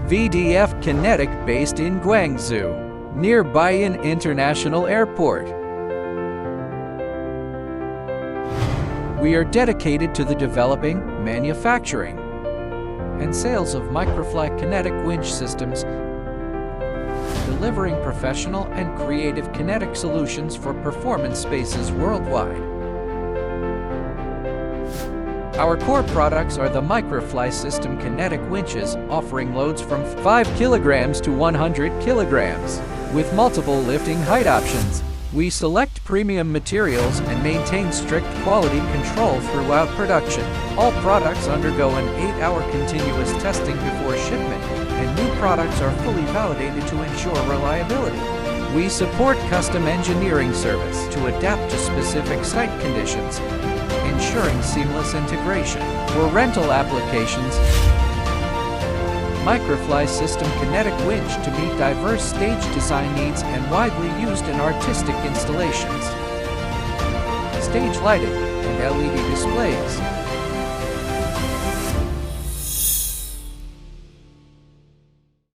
VDF Kinetic based in Guangzhou, near Baiyun International Airport. We are dedicated to the developing, manufacturing, and sales of microfly kinetic winch systems, delivering professional and creative kinetic solutions for performance spaces worldwide. Our core products are the microfly system kinetic winches, offering loads from 5 kilograms to 100 kilograms, with multiple lifting height options. We select premium materials and maintain strict quality control throughout production. All products undergo an 8-hour continuous testing before shipment, and new products are fully validated to ensure reliability. We support custom engineering service to adapt to specific site conditions, ensuring seamless integration. For rental applications, microfly system kinetic winch to meet diverse stage design needs and widely used in artistic installations, stage lighting, and LED displays.